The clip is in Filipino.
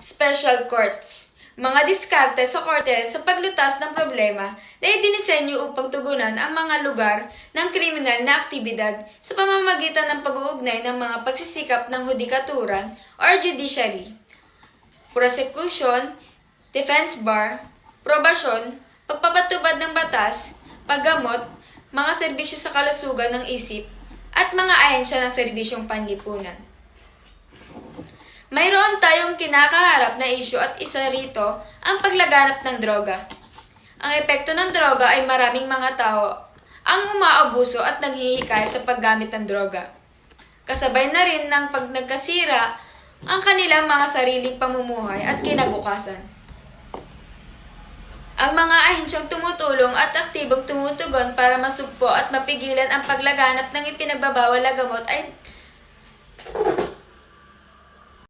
Special courts. Mga diskarte sa korte sa paglutas ng problema na idinisenyo upang tugunan ang mga lugar ng kriminal na aktibidad sa pamamagitan ng pag-uugnay ng mga pagsisikap ng hudikaturan or judiciary, prosecution, defense bar, probasyon, pagpapatubad ng batas, paggamot, mga serbisyo sa kalusugan ng isip, at mga ahensya ng serbisyong panlipunan. Mayroon tayong kinakaharap na isyu at isa rito ang paglaganap ng droga. Ang epekto ng droga ay maraming mga tao ang umaabuso at naghihikayat sa paggamit ng droga. Kasabay na rin ng pag nagkasira ang kanilang mga sariling pamumuhay at kinabukasan. Ang mga ahensyang tumutulong at aktibong tumutugon para masugpo at mapigilan ang paglaganap ng ipinagbabawal na gamot ay